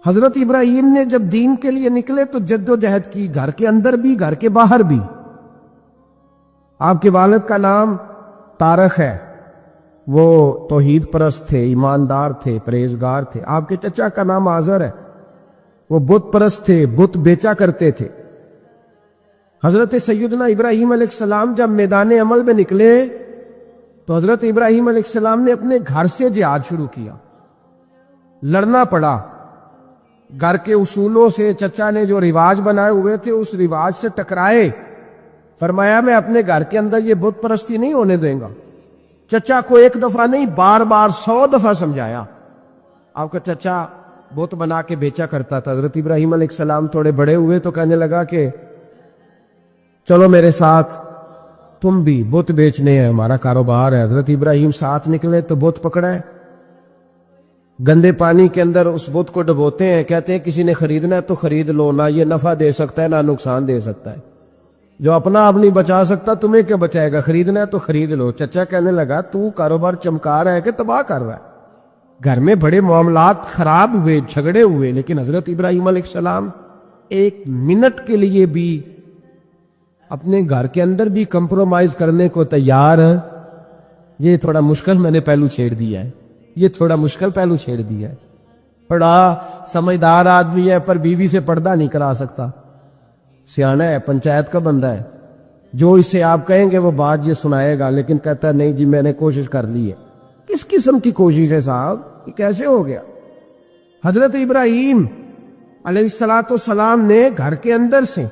حضرت ابراہیم نے جب دین کے لیے نکلے تو جد و جہد کی، گھر کے اندر بھی گھر کے باہر بھی۔ آپ کے والد کا نام طارق ہے، وہ توحید پرست تھے، ایماندار تھے، پرہیزگار تھے۔ آپ کے چچا کا نام آزر ہے، وہ بت پرست تھے، بت بیچا کرتے تھے۔ حضرت سیدنا ابراہیم علیہ السلام جب میدان عمل میں نکلے تو حضرت ابراہیم علیہ السلام نے اپنے گھر سے جہاد شروع کیا، لڑنا پڑا۔ گھر کے اصولوں سے، چچا نے جو رواج بنائے ہوئے تھے اس رواج سے ٹکرائے۔ فرمایا میں اپنے گھر کے اندر یہ بت پرستی نہیں ہونے دیں گا۔ چچا کو ایک دفعہ نہیں، بار بار 100 دفعہ سمجھایا۔ آپ کا چچا بت بنا کے بیچا کرتا تھا۔ حضرت ابراہیم علیہ السلام تھوڑے بڑے ہوئے تو کہنے لگا کہ چلو میرے ساتھ، تم بھی بت بیچنے ہیں، ہمارا کاروبار ہے۔ حضرت ابراہیم ساتھ نکلے تو بت پکڑا ہے، گندے پانی کے اندر اس بت کو ڈبوتے ہیں، کہتے ہیں کسی نے خریدنا ہے تو خرید لو، نہ یہ نفع دے سکتا ہے نہ نقصان دے سکتا ہے، جو اپنا آپ نہیں بچا سکتا تمہیں کیا بچائے گا، خریدنا ہے تو خرید لو۔ چچا کہنے لگا تو کاروبار چمکا رہا ہے کہ تباہ کر رہا ہے۔ گھر میں بڑے معاملات خراب ہوئے، جھگڑے ہوئے، لیکن حضرت ابراہیم علیہ السلام ایک منٹ کے لیے بھی اپنے گھر کے اندر بھی کمپرومائز کرنے کو تیار ہے۔ یہ تھوڑا مشکل میں نے پہلو چھیڑ دیا ہے، یہ تھوڑا مشکل پہلو چھیڑ دیا ہے۔ بڑا سمجھدار آدمی ہے پر بیوی سے پردہ نہیں کرا سکتا، سیانا ہے، پنچایت کا بندہ ہے، جو اسے آپ کہیں گے وہ بات یہ سنائے گا، لیکن کہتا ہے نہیں جی میں نے کوشش کر لی ہے۔ کس قسم کی کوشش ہے صاحب، یہ کیسے ہو گیا؟ حضرت ابراہیم علیہ السلام نے گھر کے اندر سے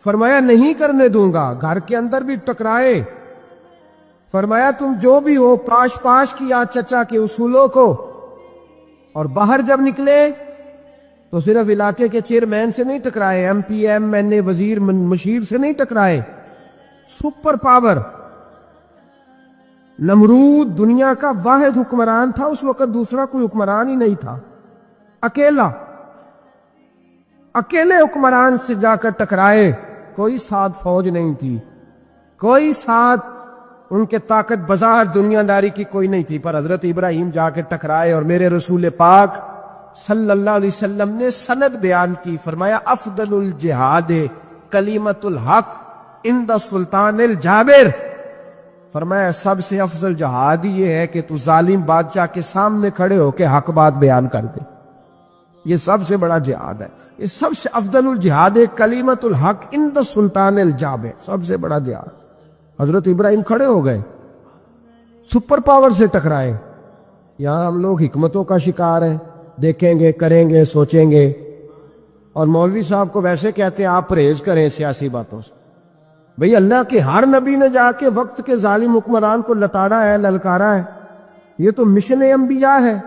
فرمایا نہیں کرنے دوں گا، گھر کے اندر بھی ٹکرائے۔ فرمایا تم جو بھی ہو، پاش کیا چچا کے اصولوں کو، اور باہر جب نکلے تو صرف علاقے کے چیئرمین سے نہیں ٹکرائے، ایم پی ایم این اے وزیر مشیر سے نہیں ٹکرائے، سپر پاور نمرود دنیا کا واحد حکمران تھا اس وقت، دوسرا کوئی حکمران ہی نہیں تھا، اکیلے حکمران سے جا کر ٹکرائے۔ کوئی ساتھ فوج نہیں تھی، کوئی ساتھ ان کے طاقت بظاہر دنیا داری کی کوئی نہیں تھی، پر حضرت ابراہیم جا کے ٹکرائے۔ اور میرے رسول پاک صلی اللہ علیہ وسلم نے سند بیان کی، فرمایا افضل الجہاد کلمۃ الحق عند سلطان الجابر۔ فرمایا سب سے افضل جہاد یہ ہے کہ تو ظالم بادشاہ کے سامنے کھڑے ہو کے حق بات بیان کر دے، یہ سب سے بڑا جہاد ہے، یہ سب سے افضل الجہاد کلمۃ الحق عند سلطان الجابر، سب سے بڑا جہاد۔ حضرت ابراہیم کھڑے ہو گئے، سپر پاور سے ٹکرائے۔ یہاں ہم لوگ حکمتوں کا شکار ہیں، دیکھیں گے، کریں گے، سوچیں گے، اور مولوی صاحب کو ویسے کہتے ہیں آپ پرہیز کریں سیاسی باتوں سے۔ بھئی اللہ کے ہر نبی نے جا کے وقت کے ظالم حکمران کو لتاڑا ہے، للکارا ہے، یہ تو مشن انبیاء ہے۔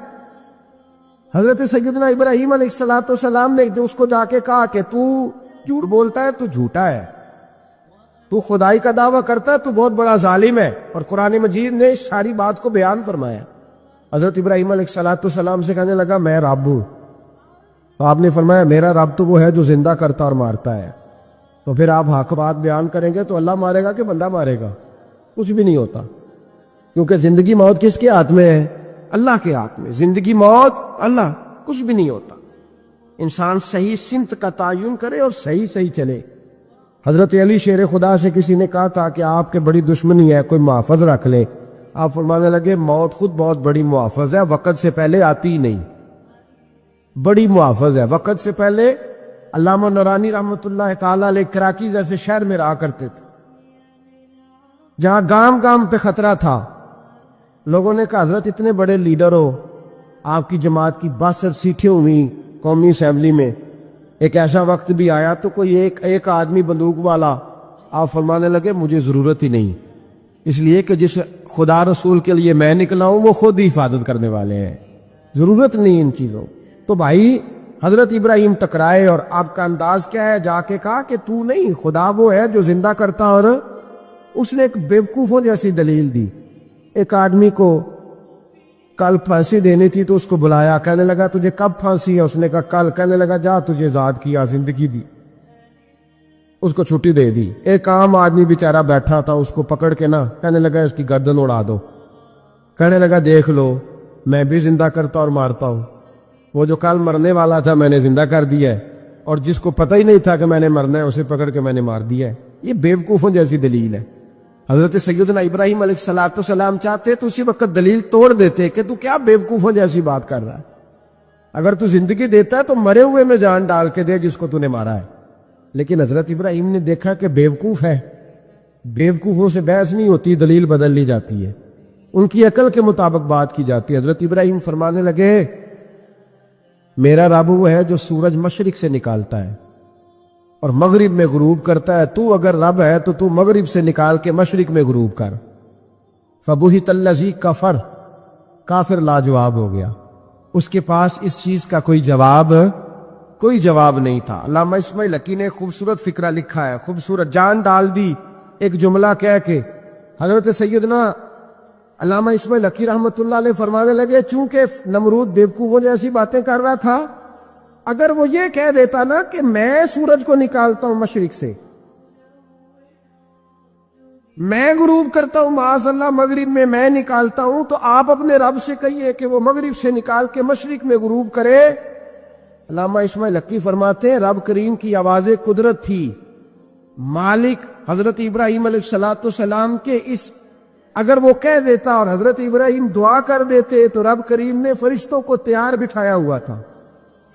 حضرت سیدنا ابراہیم علیہ السلام نے اس کو جا کے کہا کہ تو جھوٹ بولتا ہے، تو جھوٹا ہے، تو خدائی کا دعویٰ کرتا ہے، تو بہت بڑا ظالم ہے۔ اور قرآن مجید نے ساری بات کو بیان فرمایا۔ حضرت ابراہیم علیہ السلام سے کہنے لگا میں رب ہوں، تو آپ نے فرمایا میرا رب تو وہ ہے جو زندہ کرتا اور مارتا ہے۔ تو پھر آپ حق بات بیان کریں گے تو اللہ مارے گا کہ بندہ مارے گا؟ کچھ بھی نہیں ہوتا، کیونکہ زندگی موت کس کے ہاتھ میں ہے؟ اللہ کے ہاتھ میں۔ زندگی موت اللہ، کچھ بھی نہیں ہوتا۔ انسان صحیح سمت کا تعین کرے اور صحیح چلے۔ حضرت علی شیر خدا سے کسی نے کہا تھا کہ آپ کے بڑی دشمنی ہے، کوئی محافظ رکھ لے۔ آپ فرمانے لگے موت خود بہت بڑی محافظ ہے، وقت سے پہلے آتی ہی نہیں، بڑی محافظ ہے وقت سے پہلے۔ علامہ نورانی رحمۃ اللہ تعالی علیہ کراچی جیسے شہر میں رہا کرتے تھے، جہاں گام پہ خطرہ تھا۔ لوگوں نے کہا حضرت اتنے بڑے لیڈر ہو، آپ کی جماعت کی 62 سیٹیں ہوئی قومی اسمبلی میں، ایک ایسا وقت بھی آیا تو کوئی ایک آدمی بندوق والا۔ آپ فرمانے لگے مجھے ضرورت ہی نہیں، اس لیے کہ جس خدا رسول کے لیے میں نکلا ہوں وہ خود ہی حفاظت کرنے والے ہیں، ضرورت نہیں ان چیزوں۔ تو بھائی حضرت ابراہیم ٹکرائے، اور آپ کا انداز کیا ہے؟ جا کے کہا کہ تو نہیں، خدا وہ ہے جو زندہ کرتا۔ اور اس نے ایک بیوقوفوں جیسی دلیل دی۔ ایک آدمی کو کل پھانسی دینی تھی تو اس کو بلایا، کہنے لگا تجھے کب پھانسی ہے؟ اس نے کہا کل۔ کہنے لگا جا تجھے آزاد کیا، زندگی دی، اس کو چھٹی دے دی۔ ایک عام آدمی بیچارہ بیٹھا تھا، اس کو پکڑ کے نا کہنے لگا اس کی گردن اڑا دو۔ کہنے لگا دیکھ لو میں بھی زندہ کرتا اور مارتا ہوں۔ وہ جو کل مرنے والا تھا میں نے زندہ کر دیا ہے، اور جس کو پتہ ہی نہیں تھا کہ میں نے مرنا ہے اسے پکڑ کے میں نے مار دیا ہے۔ یہ بیوقوفوں جیسی دلیل ہے۔ حضرت سیدنا ابراہیم علیہ السلام چاہتے تو اسی وقت دلیل توڑ دیتے کہ تو کیا بیوقوفوں جیسی بات کر رہا ہے، اگر تو زندگی دیتا ہے تو مرے ہوئے میں جان ڈال کے دے جس کو تو نے مارا ہے۔ لیکن حضرت ابراہیم نے دیکھا کہ بیوقوف ہے، بیوقوفوں سے بحث نہیں ہوتی، دلیل بدل لی جاتی ہے، ان کی عقل کے مطابق بات کی جاتی ہے۔ حضرت ابراہیم فرمانے لگے میرا رب وہ ہے جو سورج مشرق سے نکالتا ہے اور مغرب میں غروب کرتا ہے، تو اگر رب ہے تو مغرب سے نکال کے مشرق میں غروب کر۔ فبہت الذی کفر، کافر لاجواب ہو گیا، اس کے پاس اس چیز کا کوئی جواب نہیں تھا۔ علامہ اسماعیل حقی نے خوبصورت فقرہ لکھا ہے، خوبصورت جان ڈال دی ایک جملہ کہہ کے۔ حضرت سیدنا علامہ اسماعیل حقی رحمۃ اللہ علیہ فرمانے لگے چونکہ نمرود بیوقوفوں جیسی باتیں کر رہا تھا، اگر وہ یہ کہہ دیتا نا کہ میں سورج کو نکالتا ہوں مشرق سے، میں غروب کرتا ہوں معاذ اللہ مغرب میں نکالتا ہوں، تو آپ اپنے رب سے کہیے کہ وہ مغرب سے نکال کے مشرق میں غروب کرے۔ علامہ اسماعیل حقی فرماتے ہیں رب کریم کی آواز قدرت تھی، مالک حضرت ابراہیم علیہ السلام کے اس اگر وہ کہہ دیتا اور حضرت ابراہیم دعا کر دیتے تو رب کریم نے فرشتوں کو تیار بٹھایا ہوا تھا،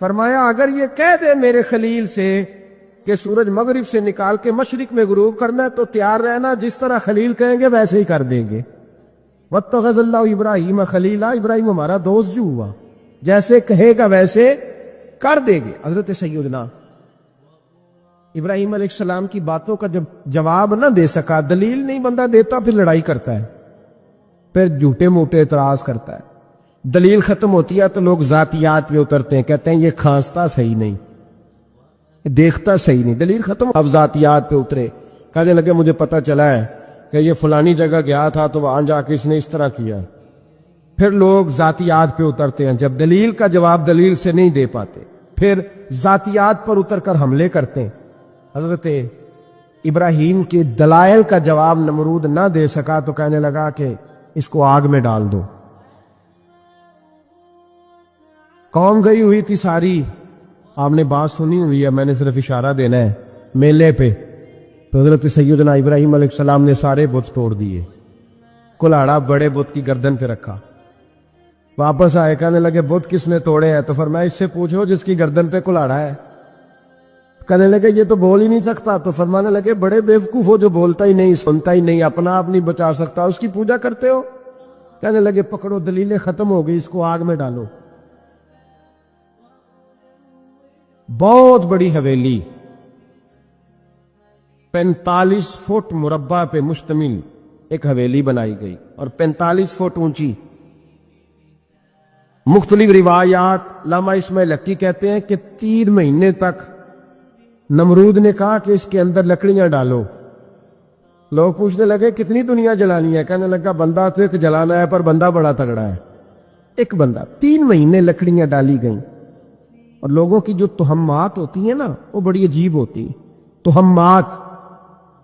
فرمایا اگر یہ کہہ دے میرے خلیل سے کہ سورج مغرب سے نکال کے مشرق میں غروب کرنا ہے تو تیار رہنا، جس طرح خلیل کہیں گے ویسے ہی کر دیں گے۔ واتخذ اللہ ابراہیم خلیلا، ابراہیم ہمارا دوست جو ہوا، جیسے کہے گا ویسے کر دیں گے۔ حضرت سیدنا ابراہیم علیہ السلام کی باتوں کا جب جواب نہ دے سکا، دلیل نہیں بندہ دیتا، پھر لڑائی کرتا ہے، پھر جھوٹے موٹے اعتراض کرتا ہے۔ دلیل ختم ہوتی ہے تو لوگ ذاتیات پہ اترتے ہیں، کہتے ہیں یہ کھانستا صحیح نہیں، دیکھتا صحیح نہیں، دلیل ختم۔ اب ذاتیات پہ اترے، کہنے لگے مجھے پتہ چلا ہے کہ یہ فلانی جگہ گیا تھا تو وہاں جا کے اس نے اس طرح کیا۔ پھر لوگ ذاتیات پہ اترتے ہیں، جب دلیل کا جواب دلیل سے نہیں دے پاتے پھر ذاتیات پر اتر کر حملے کرتے ہیں۔ حضرت ابراہیم کے دلائل کا جواب نمرود نہ دے سکا تو کہنے لگا کہ اس کو آگ میں ڈال دو۔ قوم گئی ہوئی تھی ساری، آپ نے بات سنی ہوئی ہے، میں نے صرف اشارہ دینا ہے، میلے پہ تو حضرت سیدنا ابراہیم علیہ السلام نے سارے بت توڑ دیے، کلاڑا بڑے بت کی گردن پہ رکھا، واپس آئے کہنے لگے بت کس نے توڑے ہیں؟ تو فرمایا اس سے پوچھو جس کی گردن پہ کلاڑا ہے۔ کہنے لگے یہ تو بول ہی نہیں سکتا، تو فرمانے لگے بڑے بیوقوف ہو جو بولتا ہی نہیں، سنتا ہی نہیں، اپنا آپ نہیں بچا سکتا، اس کی پوجا کرتے ہو؟ کہنے لگے پکڑو دلیلیں ختم ہو گئی، اس کو آگ میں ڈالو۔ بہت بڑی حویلی 45 فٹ مربع پہ مشتمل ایک حویلی بنائی گئی اور 45 فٹ اونچی۔ مختلف روایات، علامہ اسماعیل حقی کہتے ہیں کہ 3 مہینے تک نمرود نے کہا کہ اس کے اندر لکڑیاں ڈالو۔ لوگ پوچھنے لگے کتنی دنیا جلانی ہے؟ کہنے لگا بندہ تو ایک جلانا ہے، پر بندہ بڑا تگڑا ہے، ایک بندہ۔ 3 مہینے لکڑیاں ڈالی گئیں، اور لوگوں کی جو تہمات ہوتی ہیں نا وہ بڑی عجیب ہوتی ہیں۔ تہمات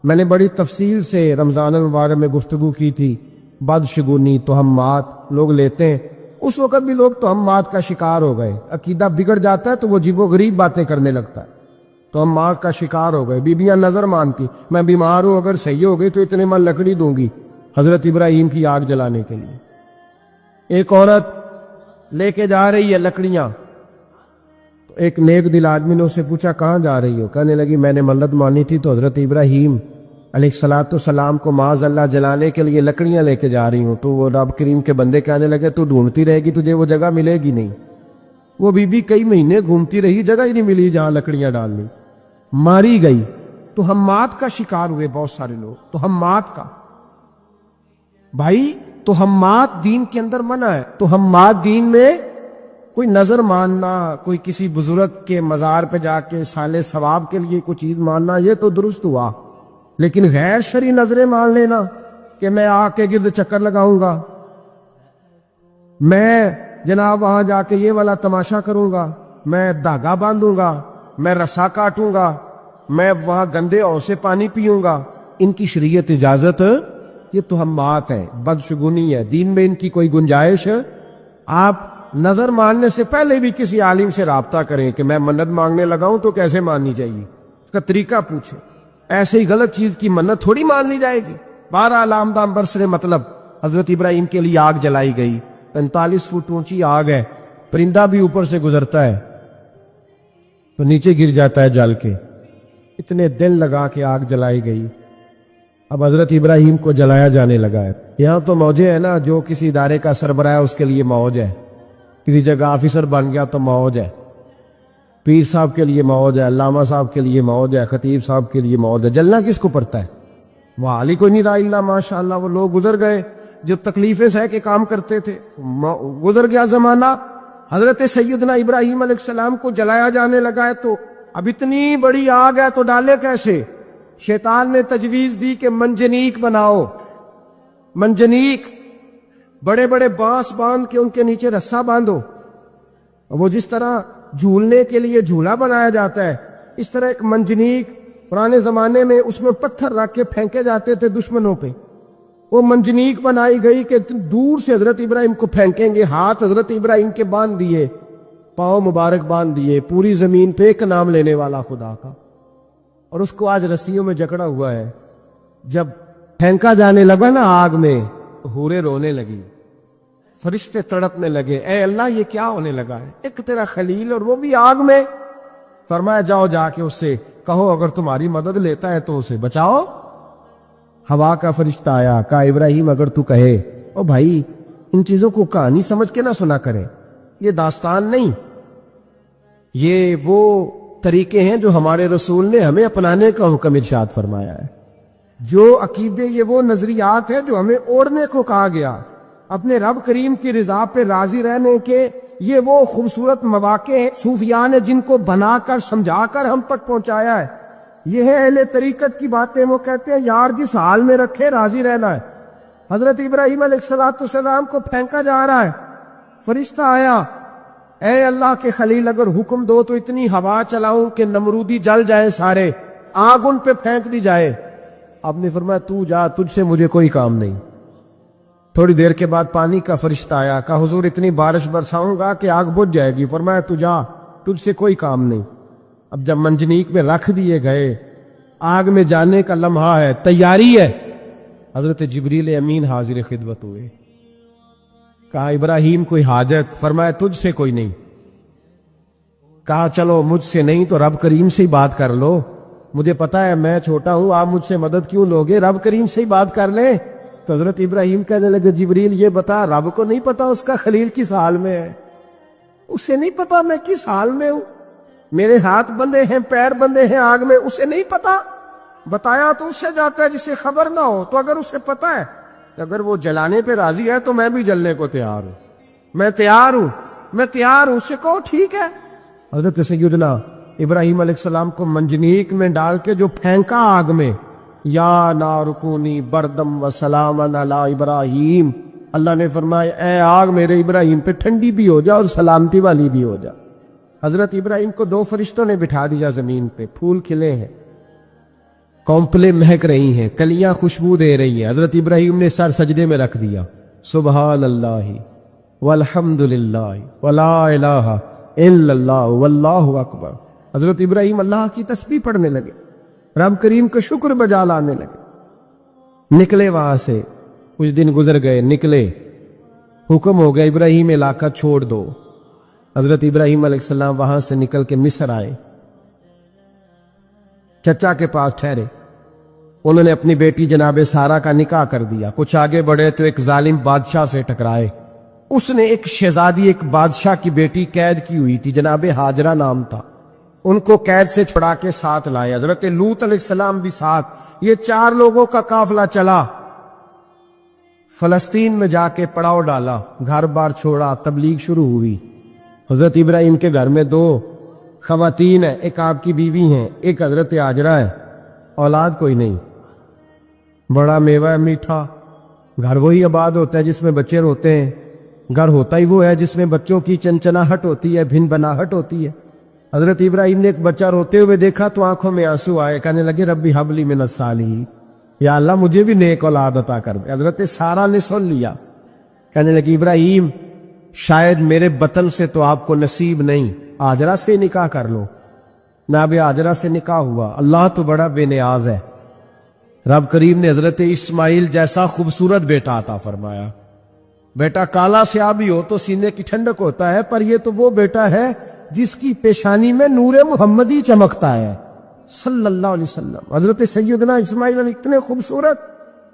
میں نے بڑی تفصیل سے رمضان المبارک میں گفتگو کی تھی، بدشگونی تہمات لوگ لیتے ہیں، اس وقت بھی لوگ تہمات کا شکار ہو گئے، عقیدہ بگڑ جاتا ہے تو وہ عجیب و غریب باتیں کرنے لگتا ہے، تہمات کا شکار ہو گئے۔ بیبیاں نظر مانتی، میں بیمار ہوں اگر صحیح ہو گئی تو اتنے من لکڑی دوں گی حضرت ابراہیم کی آگ جلانے کے لیے۔ ایک عورت لے کے جا رہی ہے لکڑیاں، ایک نیک دل آدمی نے اس سے پوچھا کہاں جا رہی ہو؟ کہنے لگی میں نے ملت مانی تھی تو حضرت ابراہیم علیہ السلام کو معاذ اللہ جلانے کے لیے لکڑیاں لے کے جا رہی ہوں۔ تو وہ رب کریم کے بندے کہنے لگے تو ڈھونڈتی رہے گی، تجھے وہ جگہ ملے گی نہیں۔ وہ بی بی کئی مہینے گھومتی رہی، جگہ ہی نہیں ملی جہاں لکڑیاں ڈالنی، ماری گئی۔ تہمات کا شکار ہوئے بہت سارے لوگ، تہمات کا۔ بھائی تہمات دین کے اندر منع ہے، تہمات دین میں کوئی نظر ماننا، کوئی کسی بزرگ کے مزار پہ جا کے سالے ثواب کے لیے کوئی چیز ماننا، یہ تو درست ہوا، لیکن غیر شرعی نظریں مان لینا کہ میں آ کے گرد چکر لگاؤں گا، میں جناب وہاں جا کے یہ والا تماشا کروں گا، میں دھاگا باندھوں گا، میں رسا کاٹوں گا، میں وہاں گندے اور سے پانی پیوں گا، ان کی شریعت اجازت، یہ تہمات ہیں، بدشگونی ہے، دین میں ان کی کوئی گنجائش۔ آپ نظر ماننے سے پہلے بھی کسی عالم سے رابطہ کریں کہ میں منت مانگنے لگا ہوں تو کیسے ماننی چاہیے، اس کا طریقہ پوچھیں. ایسے ہی غلط چیز کی منت تھوڑی مان لی جائے گی. 12 لامدام برسر مطلب حضرت ابراہیم کے لیے آگ جلائی گئی. 45 فٹ اونچی آگ ہے، پرندہ بھی اوپر سے گزرتا ہے تو نیچے گر جاتا ہے جل کے. اتنے دن لگا کے آگ جلائی گئی. اب حضرت ابراہیم کو جلایا جانے لگا ہے. یہاں تو موجیں ہیں نا، جو کسی ادارے کا سربراہ ہے اس کے لیے موج ہے، کسی جگہ آفیسر بن گیا تو موج ہے، پیر صاحب کے لیے موج ہے، علامہ صاحب کے لیے موج ہے، خطیب صاحب کے لیے موج ہے. جلنا کس کو پڑتا ہے؟ وہ حال ہی کوئی نہیں رہا الا ماشاء اللہ. وہ لوگ گزر گئے جو تکلیفیں سہ کے کام کرتے تھے، گزر گیا زمانہ. حضرت سیدنا ابراہیم علیہ السلام کو جلایا جانے لگا ہے تو اب اتنی بڑی آگ ہے تو ڈالے کیسے؟ شیطان نے تجویز دی کہ منجنیق بناؤ. منجنیق بڑے بڑے بانس باندھ کے ان کے نیچے رسا باندھو. وہ جس طرح جھولنے کے لیے جھولا بنایا جاتا ہے، اس طرح ایک منجنیق پرانے زمانے میں اس میں پتھر رکھ کے پھینکے جاتے تھے دشمنوں پہ. وہ منجنیق بنائی گئی کہ دور سے حضرت ابراہیم کو پھینکیں گے. ہاتھ حضرت ابراہیم کے باندھ دیے، پاؤں مبارک باندھ دیے. پوری زمین پہ ایک نام لینے والا خدا کا، اور اس کو آج رسیوں میں جکڑا ہوا ہے. جب پھینکا جانے لگا نا آگ میں، حوریں رونے لگی، فرشتے تڑپنے لگے، اے اللہ یہ کیا ہونے لگا ہے؟ ایک تیرا خلیل اور وہ بھی آگ میں. فرمایا جاؤ جا کے اس سے کہو اگر تمہاری مدد لیتا ہے تو اسے بچاؤ. ہوا کا فرشتہ آیا، کہا ابراہیم اگر تو کہے. او بھائی ان چیزوں کو کہانی سمجھ کے نہ سنا کرے، یہ داستان نہیں، یہ وہ طریقے ہیں جو ہمارے رسول نے ہمیں اپنانے کا حکم ارشاد فرمایا ہے. جو عقیدے، یہ وہ نظریات ہیں جو ہمیں اوڑھنے کو کہا گیا. اپنے رب کریم کی رضا پہ راضی رہنے کے یہ وہ خوبصورت مواقع ہیں صوفیاء نے جن کو بنا کر سمجھا کر ہم تک پہنچایا ہے. یہ ہے اہل طریقت کی باتیں. وہ کہتے ہیں یار جس حال میں رکھے راضی رہنا ہے. حضرت ابراہیم علیہ السلام کو پھینکا جا رہا ہے، فرشتہ آیا، اے اللہ کے خلیل اگر حکم دو تو اتنی ہوا چلاؤں کہ نمرودی جل جائیں سارے، آگ ان پہ پھینک دی جائے. آپ نے فرمایا تو جا، تجھ سے مجھے کوئی کام نہیں. تھوڑی دیر کے بعد پانی کا فرشتہ آیا، کہا حضور اتنی بارش برساؤں گا کہ آگ بجھ جائے گی. فرمایا تو جا، تجھ سے کوئی کام نہیں. اب جب منجنیق میں رکھ دیے گئے، آگ میں جانے کا لمحہ ہے، تیاری ہے، حضرت جبریل امین حاضر خدمت ہوئے. کہا ابراہیم کوئی حاجت؟ فرمایا تجھ سے کوئی نہیں. کہا چلو مجھ سے نہیں تو رب کریم سے ہی بات کر لو، مجھے پتا ہے میں چھوٹا ہوں، آپ مجھ سے مدد کیوں لوگے، رب کریم سے ہی بات کر لیں. تو حضرت ابراہیم کہنے لگے جبریل یہ بتا رب کو نہیں پتا اس کا خلیل کس حال میں ہے؟ اسے نہیں پتا میں کس حال میں ہوں، میرے ہاتھ بندے ہیں، پیر بندے ہیں آگ میں، اسے نہیں پتا. بتایا تو اسے جاتا ہے جسے خبر نہ ہو. تو اگر اسے پتا ہے، اگر وہ جلانے پہ راضی ہے تو میں بھی جلنے کو تیار ہوں، میں تیار ہوں. اسے کہو ٹھیک ہے. حضرت سیدنا ابراہیم علیہ السلام کو منجنیق میں ڈال کے جو پھینکا آگ میں، یا نار کونی بردم و سلام علی ابراہیم، اللہ نے فرمایا اے آگ میرے ابراہیم پہ ٹھنڈی بھی ہو جا اور سلامتی والی بھی ہو جا. حضرت ابراہیم کو 2 فرشتوں نے بٹھا دیا زمین پہ. پھول کھلے ہیں، کونپلیں مہک رہی ہیں، کلیاں خوشبو دے رہی ہیں. حضرت ابراہیم نے سر سجدے میں رکھ دیا، سبحان اللہ والحمد للہ ولا الہ الا اللہ واللہ اکبر. حضرت ابراہیم اللہ کی تسبیح پڑھنے لگے، رب کریم کا شکر بجا لانے لگے. نکلے وہاں سے، کچھ دن گزر گئے، نکلے، حکم ہو گیا ابراہیم علاقہ چھوڑ دو. حضرت ابراہیم علیہ السلام وہاں سے نکل کے مصر آئے، چچا کے پاس ٹھہرے. انہوں نے اپنی بیٹی جناب سارہ کا نکاح کر دیا. کچھ آگے بڑھے تو ایک ظالم بادشاہ سے ٹکرائے. اس نے ایک شہزادی، ایک بادشاہ کی بیٹی قید کی ہوئی تھی، جناب ہاجرہ نام تھا. ان کو قید سے چھڑا کے ساتھ لائے. حضرت لوط علیہ السلام بھی ساتھ. یہ 4 لوگوں کا قافلہ چلا، فلسطین میں جا کے پڑاؤ ڈالا، گھر بار چھوڑا، تبلیغ شروع ہوئی. حضرت ابراہیم کے گھر میں 2 خواتین ہیں، ایک آپ کی بیوی ہیں، ایک حضرت ہاجرہ ہے. اولاد کوئی نہیں. بڑا میوہ ہے میٹھا. گھر وہی آباد ہوتا ہے جس میں بچے روتے ہیں، گھر ہوتا ہی وہ ہے جس میں بچوں کی چنچناہٹ ہوتی ہے، بھن بناہٹ ہوتی ہے. حضرت ابراہیم نے ایک بچہ روتے ہوئے دیکھا تو آنکھوں میں آنسو آئے. کہنے لگے ربی حب لی من الصالحین، یا اللہ مجھے بھی نیک اولاد عطا کر دے. حضرت سارہ نے سن لیا، کہنے لگی ابراہیم شاید میرے بطن سے تو آپ کو نصیب نہیں، ہاجرہ سے نکاح کر لو۔ جناب ہاجرہ سے نکاح ہوا۔ اللہ تو بڑا بے نیاز ہے، رب کریم نے حضرت اسماعیل جیسا خوبصورت بیٹا عطا فرمایا۔ بیٹا کالا سیاہ بھی ہو تو سینے کی ٹھنڈک ہوتا ہے، پر یہ تو وہ بیٹا ہے جس کی پیشانی میں نور محمدی چمکتا ہے صلی اللہ علیہ وسلم۔ حضرت سیدنا اسماعیل اتنے خوبصورت۔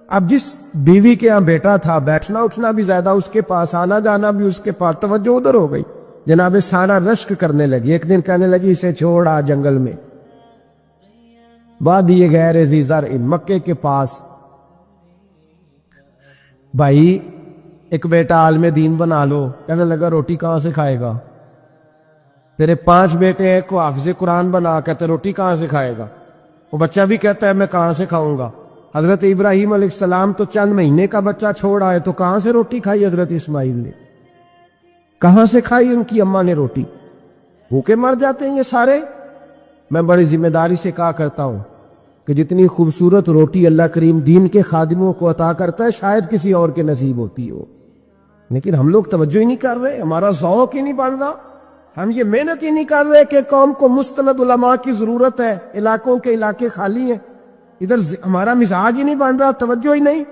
اب جس بیوی کے ہاں بیٹا تھا، بیٹھنا اٹھنا بھی زیادہ اس کے پاس، آنا جانا بھی اس کے پاس، توجہ ادھر ہو گئی۔ جناب سارا رشک کرنے لگی، ایک دن کہنے لگی اسے چھوڑ آ جنگل میں، وادی غیر ذی زرع مکے کے پاس۔ بھائی ایک بیٹا عالم دین بنا لو۔ کہنے لگا روٹی کہاں سے کھائے گا؟ تیرے 5 بیٹے ہیں، کو حافظ قرآن بنا، کہتے روٹی کہاں سے کھائے گا؟ وہ بچہ بھی کہتا ہے میں کہاں سے کھاؤں گا؟ حضرت ابراہیم علیہ السلام تو چند مہینے کا بچہ چھوڑ آئے، تو کہاں سے روٹی کھائی حضرت اسماعیل نے؟ کہاں سے کھائی ان کی اماں نے روٹی؟ بھوکے مر جاتے ہیں یہ سارے۔ میں بڑی ذمہ داری سے کہا کرتا ہوں کہ جتنی خوبصورت روٹی اللہ کریم دین کے خادموں کو عطا کرتا ہے شاید کسی اور کے نصیب ہوتی ہو، لیکن ہم لوگ توجہ ہی نہیں کر رہے، ہمارا ذوق ہی نہیں بن رہا، ہم یہ محنت ہی نہیں کر رہے کہ قوم کو مستند علماء کی ضرورت ہے، علاقوں کے علاقے خالی ہیں، ادھر ہمارا مزاج ہی نہیں بن رہا، توجہ ہی نہیں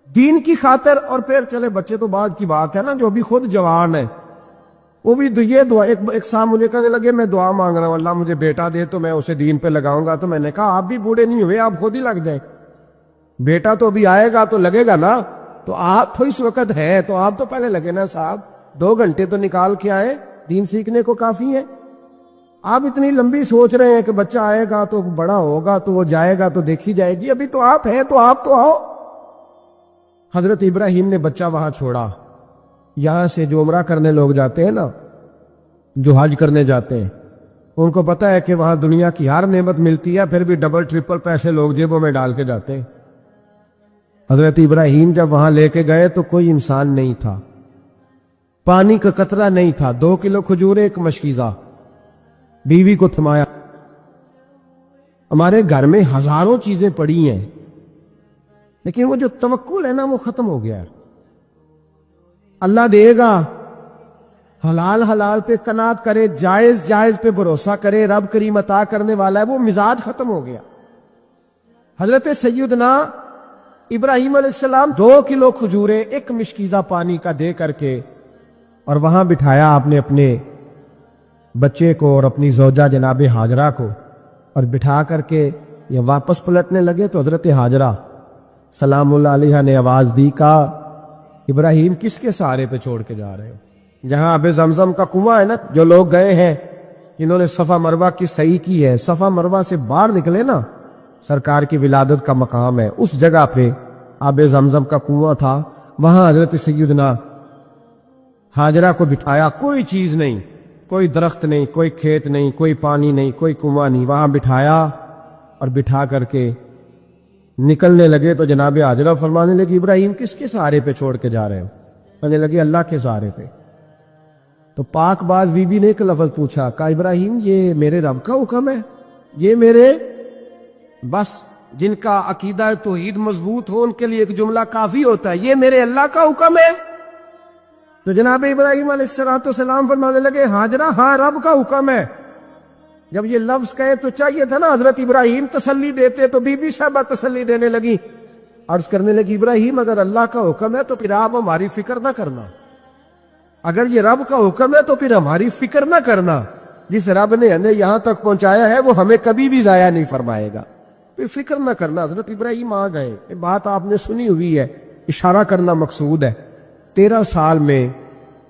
دین کی خاطر۔ اور پھر چلے بچے تو بعد کی بات ہے نا، جو ابھی خود جوان ہے وہ بھی یہ دعا، ایک صاحب مجھے کہنے لگے میں دعا مانگ رہا ہوں اللہ مجھے بیٹا دے تو میں اسے دین پہ لگاؤں گا، تو میں نے کہا آپ بھی بوڑھے نہیں ہوئے، آپ خود ہی لگ جائیں، بیٹا تو ابھی آئے گا تو لگے گا نا، تو آپ تو اس وقت ہیں تو آپ تو پہلے لگے نا صاحب، 2 گھنٹے تو نکال کے آئے، دین سیکھنے کو کافی ہے۔ آپ اتنی لمبی سوچ رہے ہیں کہ بچہ آئے گا تو بڑا ہوگا تو وہ جائے گا تو دیکھی جائے گی، ابھی تو آپ ہیں تو آپ تو آؤ۔ حضرت ابراہیم نے بچہ وہاں چھوڑا۔ یہاں سے جو عمرہ کرنے لوگ جاتے ہیں نا، جو حج کرنے جاتے ہیں، ان کو پتہ ہے کہ وہاں دنیا کی ہر نعمت ملتی ہے، پھر بھی ڈبل ٹرپل پیسے لوگ جیبوں میں ڈال کے جاتے ہیں۔ حضرت ابراہیم جب وہاں لے کے گئے تو کوئی انسان نہیں تھا، پانی کا قطرہ نہیں تھا، 2 کلو کھجور، 1 مشکیزہ، بیوی کو تھمایا۔ ہمارے گھر میں ہزاروں چیزیں پڑی ہیں، لیکن وہ جو توکل ہے نا وہ ختم ہو گیا ہے۔ اللہ دے گا، حلال حلال پہ قناعت کرے، جائز جائز پہ بھروسہ کرے، رب کریم عطا کرنے والا ہے، وہ مزاج ختم ہو گیا۔ حضرت سیدنا ابراہیم علیہ السلام 2 کلو کھجوریں، 1 مشکیزہ پانی کا دے کر کے، اور وہاں بٹھایا آپ نے اپنے بچے کو اور اپنی زوجہ جناب ہاجرہ کو، اور بٹھا کر کے یہ واپس پلٹنے لگے تو حضرت ہاجرہ سلام اللہ علیہ نے آواز دی، کہا ابراہیم کس کے سہارے پہ چھوڑ کے جا رہے ہو؟ جہاں اب زمزم کا کنواں ہے نا، جو لوگ گئے ہیں جنہوں نے صفا مروہ کی صحیح کی ہے، صفا مروہ سے باہر نکلے نا، سرکار کی ولادت کا مقام ہے، اس جگہ پہ آب زمزم کا کنواں تھا، وہاں حضرت سیدنا ہاجرہ کو بٹھایا، کوئی چیز نہیں، کوئی درخت نہیں، کوئی کھیت نہیں، کوئی پانی نہیں، کوئی کنواں نہیں، وہاں بٹھایا اور بٹھا کر کے نکلنے لگے تو جناب ہاجرہ فرمانے لگی ابراہیم کس کے سہارے پہ چھوڑ کے جا رہے ہو؟ کہنے لگے اللہ کے سہارے پہ۔ تو پاک باز بی بی نے ایک لفظ پوچھا، کہا ابراہیم یہ میرے رب کا حکم ہے، یہ میرے، بس جن کا عقیدہ توحید مضبوط ہو ان کے لیے ایک جملہ کافی ہوتا ہے، یہ میرے اللہ کا حکم ہے۔ تو جناب ابراہیم علیہ السلام فرمانے لگے ہاجرہ ہاں رب کا حکم ہے۔ جب یہ لفظ کہے تو چاہیے تھا نا حضرت ابراہیم تسلی دیتے، تو بی بی صاحبہ تسلی دینے لگی، عرض کرنے لگی ابراہیم اگر اللہ کا حکم ہے تو پھر آپ ہماری فکر نہ کرنا، اگر یہ رب کا حکم ہے تو پھر ہماری فکر نہ کرنا، جس رب نے ہمیں یہاں تک پہنچایا ہے وہ ہمیں کبھی بھی ضائع نہیں فرمائے گا، پھر فکر نہ کرنا۔ حضرت ابراہیم آ گئے، یہ بات آپ نے سنی ہوئی ہے، اشارہ کرنا مقصود ہے۔ 13 سال میں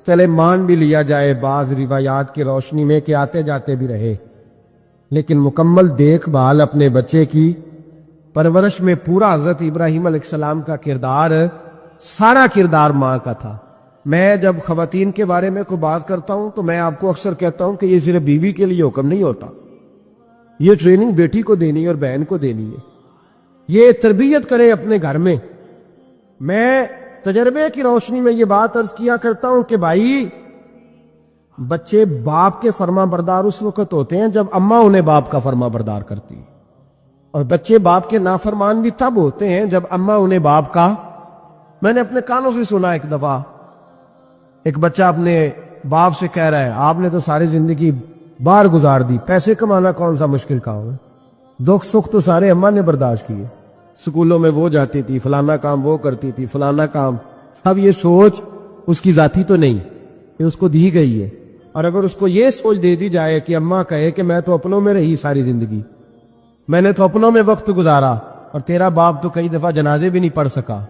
چلے مان بھی لیا جائے بعض روایات کی روشنی میں کہ آتے جاتے بھی رہے، لیکن مکمل دیکھ بھال اپنے بچے کی پرورش میں پورا حضرت ابراہیم علیہ السلام کا کردار، سارا کردار ماں کا تھا۔ میں جب خواتین کے بارے میں کوئی بات کرتا ہوں تو میں آپ کو اکثر کہتا ہوں کہ یہ صرف بیوی کے لیے حکم نہیں ہوتا، یہ ٹریننگ بیٹی کو دینی ہے اور بہن کو دینی ہے، یہ تربیت کرے اپنے گھر میں۔ میں تجربے کی روشنی میں یہ بات عرض کیا کرتا ہوں کہ بھائی بچے باپ کے فرما بردار اس وقت ہوتے ہیں جب اماں انہیں باپ کا فرما بردار کرتی ہے، اور بچے باپ کے نافرمان بھی تب ہوتے ہیں جب اماں انہیں باپ کا، میں نے اپنے کانوں سے سنا ایک دفعہ ایک بچہ اپنے باپ سے کہہ رہا ہے آپ نے تو ساری زندگی باہر گزار دی، پیسے کمانا کون سا مشکل کام ہے، دکھ سکھ تو سارے اماں نے برداشت کیے، سکولوں میں وہ جاتی تھی، فلانا کام وہ کرتی تھی، فلانا کام۔ اب یہ سوچ اس کی ذاتی تو نہیں، یہ اس کو دی گئی ہے، اور اگر اس کو یہ سوچ دے دی جائے کہ اماں کہے کہ میں تو اپنوں میں رہی ساری زندگی، میں نے تو اپنوں میں وقت گزارا، اور تیرا باپ تو کئی دفعہ جنازے بھی نہیں پڑھ سکا،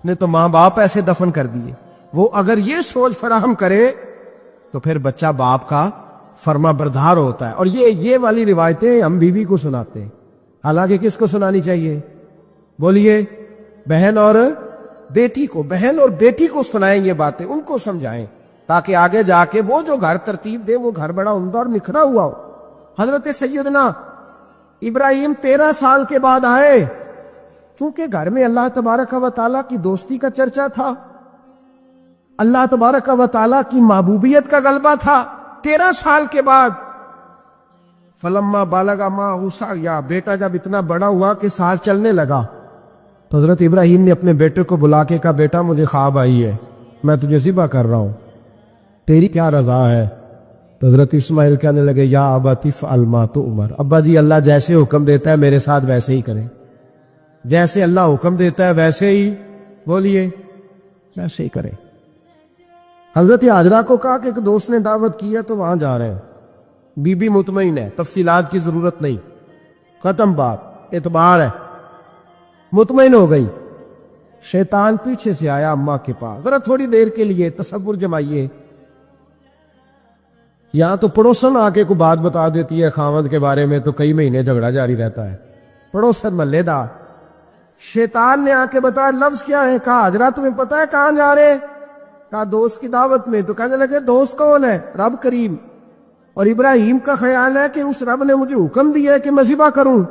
نے تو ماں باپ ایسے دفن کر دیے، وہ اگر یہ سوچ فراہم کرے تو پھر بچہ باپ کا فرما بردار ہوتا ہے۔ اور یہ والی روایتیں ہم بیوی کو سناتے ہیں، حالانکہ کس کو سنانی چاہیے؟ بولیے، بہن اور بیٹی کو، بہن اور بیٹی کو سنائیں یہ باتیں، ان کو سمجھائیں، تاکہ آگے جا کے وہ جو گھر ترتیب دے وہ گھر بڑا عمدہ اور نکھرا ہوا ہو۔ حضرت سیدنا ابراہیم 13 سال کے بعد آئے، چونکہ گھر میں اللہ تبارک و تعالیٰ کی دوستی کا چرچا تھا، اللہ تبارک و تعالیٰ کی محبوبیت کا غلبہ تھا۔ 13 سال کے بعد فلما بالغ معہ السعی، بیٹا جب اتنا بڑا ہوا کہ ساتھ چلنے لگا، تو حضرت ابراہیم نے اپنے بیٹے کو بلا کے کہا بیٹا مجھے خواب آئی ہے، میں تجھے ذبح کر رہا ہوں، تیری کیا رضا ہے؟ تو حضرت اسماعیل کہنے لگے یا ابت افعل ما تؤمر، ابا جی اللہ جیسے حکم دیتا ہے میرے ساتھ ویسے ہی کریں، جیسے اللہ حکم دیتا ہے ویسے ہی، بولیے، ویسے ہی کریں۔ حضرت حاجرہ کو کہا کہ ایک دوست نے دعوت کی ہے تو وہاں جا رہے ہیں، بی بی مطمئن ہے، تفصیلات کی ضرورت نہیں، ختم بات، اعتبار ہے، مطمئن ہو گئی۔ شیطان پیچھے سے آیا اماں کے پاس، ذرا تھوڑی دیر کے لیے تصور جمائیے، یہاں تو پڑوسن آ کے کوئی بات بتا دیتی ہے خاوند کے بارے میں تو کئی مہینے جھگڑا جاری رہتا ہے، پڑوسن محلے دار۔ شیطان نے آ کے بتایا لفظ کیا ہے؟ کہا حاجرہ تمہیں پتا ہے کہاں جا رہے؟ کہا دوست کی دعوت میں۔ تو کہنے لگے دوست کون ہے؟ رب کریم، اور ابراہیم کا خیال ہے کہ اس رب نے مجھے حکم دیا ہے کہ میں ذبح کروں۔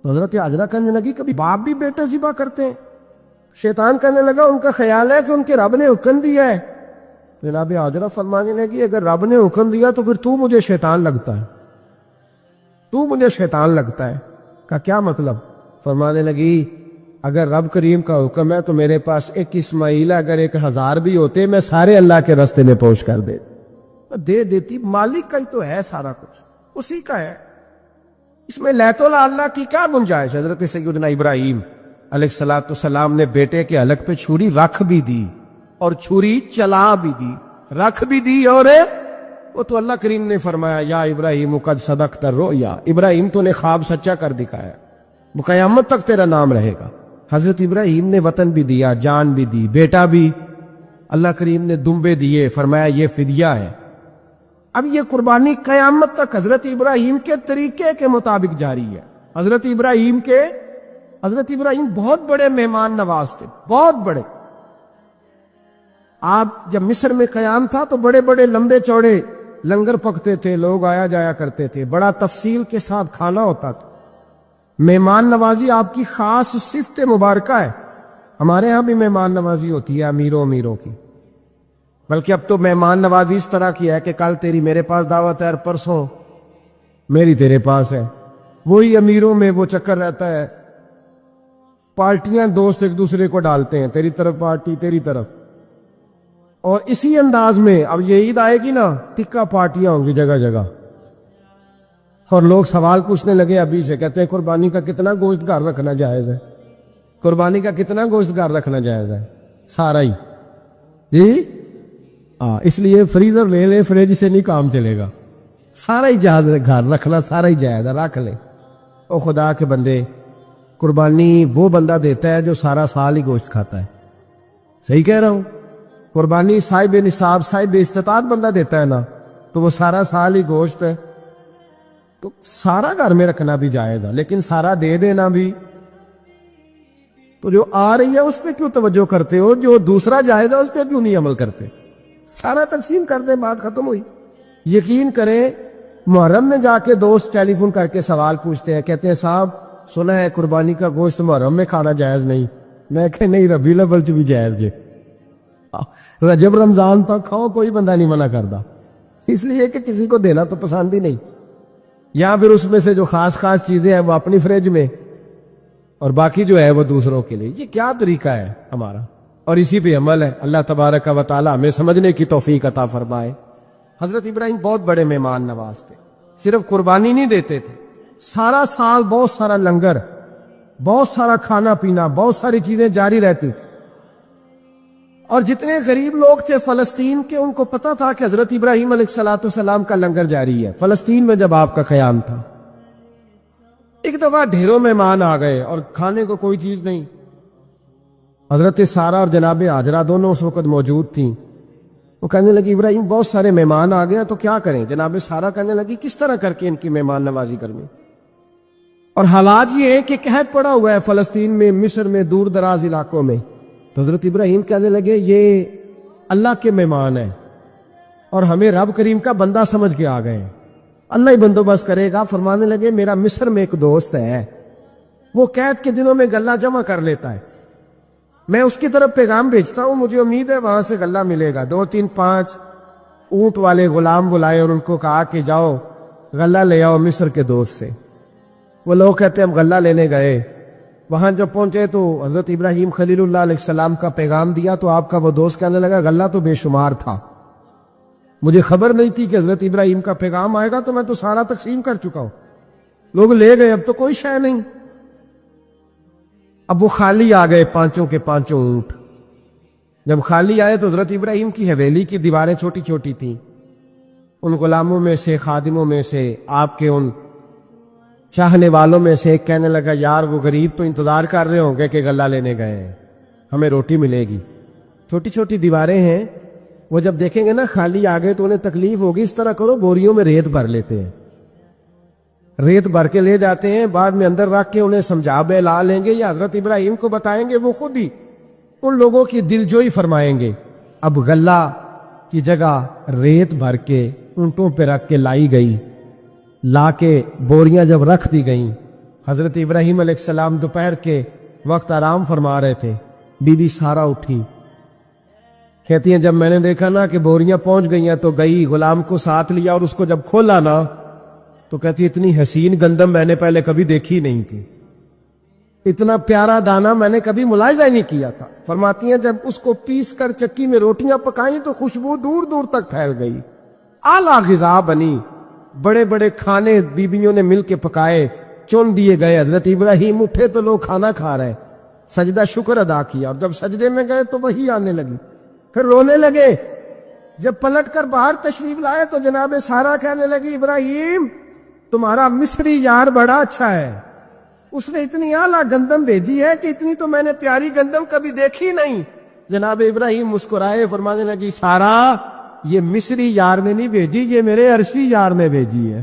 تو حضرت حاجرہ کہنے لگی کبھی باپ بھی بیٹے ذبح کرتے ہیں؟ شیطان کہنے لگا ان کا خیال ہے کہ ان کے رب نے حکم دیا ہے۔ جناب حاجرہ فرمانے لگی اگر رب نے حکم دیا تو پھر تو مجھے شیطان لگتا ہے، تو مجھے شیطان لگتا ہے۔ کا کیا مطلب؟ فرمانے لگی اگر رب کریم کا حکم ہے تو میرے پاس ایک اسماعیل ہے، اگر 1000 بھی ہوتے میں سارے اللہ کے راستے میں پہنچ کر دے دیتی، مالک کا ہی تو ہے سارا کچھ، اسی کا ہے، اس میں لیت اللہ کی کیا گنجائش؟ حضرت سیدنا ابراہیم علیہ السلام نے بیٹے کے حلق پہ چھری رکھ بھی دی اور چھری چلا بھی دی، رکھ بھی دی، اور وہ تو اللہ کریم نے فرمایا یا ابراہیم قد صدقت الرؤیا، ابراہیم تو نے خواب سچا کر دکھایا، وہ قیامت تک تیرا نام رہے گا۔ حضرت ابراہیم نے وطن بھی دیا، جان بھی دی، بیٹا بھی، اللہ کریم نے دمبے دیے، فرمایا یہ فدیہ ہے۔ اب یہ قربانی قیامت تک حضرت ابراہیم کے طریقے کے مطابق جاری ہے۔ حضرت ابراہیم بہت بڑے مہمان نواز تھے، بہت بڑے۔ آپ جب مصر میں قیام تھا تو بڑے بڑے لمبے چوڑے لنگر پکتے تھے، لوگ آیا جایا کرتے تھے، بڑا تفصیل کے ساتھ کھانا ہوتا تھا۔ مہمان نوازی آپ کی خاص صفت مبارکہ ہے، ہمارے ہاں بھی مہمان نوازی ہوتی ہے امیروں کی، بلکہ اب تو مہمان نوازی اس طرح کی ہے کہ کل تیری میرے پاس دعوت ہے اور پرسوں میری تیرے پاس ہے، وہی امیروں میں وہ چکر رہتا ہے، پارٹیاں دوست ایک دوسرے کو ڈالتے ہیں، تیری طرف پارٹی تیری طرف، اور اسی انداز میں اب یہ عید آئے گی نا ٹکا پارٹیاں ہوں گی جگہ جگہ، اور لوگ سوال پوچھنے لگے ابھی سے، کہتے ہیں قربانی کا کتنا گوشت گھر رکھنا جائز ہے؟ قربانی کا کتنا گوشت گھر رکھنا جائز ہے؟ سارا ہی جی، اس لیے فریزر لے لے، فریج سے نہیں کام چلے گا، سارا ہی جائز ہے، گھر رکھنا سارا ہی جائز ہے، رکھ لے۔ او خدا کے بندے، قربانی وہ بندہ دیتا ہے جو سارا سال ہی گوشت کھاتا ہے، صحیح کہہ رہا ہوں؟ قربانی صاحب نصاب، صاحب استطاعت بندہ دیتا ہے نا، تو وہ سارا سال ہی گوشت ہے، تو سارا گھر میں رکھنا بھی جائز ہے، لیکن سارا دے دینا بھی، تو جو آ رہی ہے اس پہ کیوں توجہ کرتے ہو؟ جو دوسرا جائز ہے اس پہ کیوں نہیں عمل کرتے؟ سارا تقسیم کر دیں، بات ختم ہوئی۔ یقین کریں محرم میں جا کے دوست ٹیلی فون کر کے سوال پوچھتے ہیں، کہتے ہیں صاحب سنا ہے قربانی کا گوشت محرم میں کھانا جائز نہیں، میں کہ نہیں ربیع الاول بھی جائز جے، رجب رمضان تک کھاؤ، کوئی بندہ نہیں منع کرتا، اس لیے کہ کسی کو دینا تو پسند ہی نہیں، یا پھر اس میں سے جو خاص چیزیں ہیں وہ اپنی فریج میں اور باقی جو ہے وہ دوسروں کے لیے۔ یہ کیا طریقہ ہے ہمارا؟ اور اسی پہ عمل ہے. اللہ تبارک و تعالی ہمیں سمجھنے کی توفیق عطا فرمائے. حضرت ابراہیم بہت بڑے مہمان نواز تھے. صرف قربانی نہیں دیتے تھے، سارا سال بہت سارا لنگر، بہت سارا کھانا پینا، بہت ساری چیزیں جاری رہتی تھی. اور جتنے غریب لوگ تھے فلسطین کے، ان کو پتا تھا کہ حضرت ابراہیم علیہ السلام کا لنگر جاری ہے. فلسطین میں جب آپ کا قیام تھا، ایک دفعہ ڈھیروں مہمان آ گئے اور کھانے کو کوئی چیز نہیں. حضرت سارہ اور جناب ہاجرہ دونوں اس وقت موجود تھیں. وہ کہنے لگی ابراہیم بہت سارے مہمان آ گئے تو کیا کریں؟ جناب سارہ کہنے لگی کس طرح کر کے ان کی مہمان نوازی کرنی؟ اور حالات یہ ہے کہ قحط پڑا ہوا ہے فلسطین میں، مصر میں، دور دراز علاقوں میں. تو حضرت ابراہیم کہنے لگے یہ اللہ کے مہمان ہیں اور ہمیں رب کریم کا بندہ سمجھ کے آ گئے ہیں، اللہ ہی بندوبست کرے گا. فرمانے لگے میرا مصر میں ایک دوست ہے، وہ قحط کے دنوں میں غلہ جمع کر لیتا ہے، میں اس کی طرف پیغام بھیجتا ہوں، مجھے امید ہے وہاں سے غلہ ملے گا. 2 3 5 اونٹ والے غلام بلائے اور ان کو کہا کہ جاؤ غلہ لے آؤ مصر کے دوست سے. وہ لوگ کہتے ہم غلہ لینے گئے، وہاں جب پہنچے تو حضرت ابراہیم خلیل اللہ علیہ السلام کا پیغام دیا تو آپ کا وہ دوست کہنے لگا غلہ تو بے شمار تھا، مجھے خبر نہیں تھی کہ حضرت ابراہیم کا پیغام آئے گا، تو میں تو سارا تقسیم کر چکا ہوں. لوگ لے گئے، اب تو کوئی شے نہیں. اب وہ خالی آ گئے 5 کے 5 اونٹ. جب خالی آئے تو حضرت ابراہیم کی حویلی کی دیواریں چھوٹی چھوٹی تھیں. ان غلاموں میں سے، خادموں میں سے، آپ کے ان چاہنے والوں میں سے ایک کہنے لگا یار وہ غریب تو انتظار کر رہے ہوں گے کہ غلہ لینے گئے ہیں، ہمیں روٹی ملے گی. چھوٹی چھوٹی دیواریں ہیں، وہ جب دیکھیں گے نا خالی آ گئے تو انہیں تکلیف ہوگی. اس طرح کرو بوریوں میں ریت بھر لیتے ہیں، ریت بھر کے لے جاتے ہیں، بعد میں اندر رکھ کے انہیں سمجھا بہلا لیں گے یا حضرت ابراہیم کو بتائیں گے، وہ خود ہی ان لوگوں کی دلجوئی فرمائیں گے. اب غلہ کی جگہ ریت بھر کے اونٹوں پہ رکھ کے لائی گئی. لا کے بوریاں جب رکھ دی گئیں، حضرت ابراہیم علیہ السلام دوپہر کے وقت آرام فرما رہے تھے. بی بی سارہ اٹھی، کہتی ہیں جب میں نے دیکھا نا کہ بوریاں پہنچ گئی ہیں تو گئی، غلام کو ساتھ لیا اور اس کو جب کھولا نا تو کہتی اتنی حسین گندم میں نے پہلے کبھی دیکھی نہیں تھی، اتنا پیارا دانہ میں نے کبھی ملاحظہ ہی نہیں کیا تھا. فرماتی ہیں جب اس کو پیس کر چکی میں روٹیاں پکائیں تو خوشبو دور دور تک پھیل گئی. اعلیٰ غذا بنی، بڑے بڑے کھانے بیویوں نے مل کے پکائے، چن دیے گئے. حضرت ابراہیم اٹھے تو لوگ کھانا کھا رہے، سجدہ شکر ادا کیا، اور جب سجدے میں گئے تو وہی آنے لگی، پھر رونے لگے. جب پلٹ کر باہر تشریف لائے تو جناب سارہ کہنے لگی ابراہیم تمہارا مصری یار بڑا اچھا ہے، اس نے اتنی اعلیٰ گندم بھیجی ہے کہ اتنی تو میں نے پیاری گندم کبھی دیکھی نہیں. جناب ابراہیم مسکرائے، فرمانے لگی سارہ یہ مصری یار نے نہیں بھیجی، یہ میرے عرشی یار نے بھیجی ہے.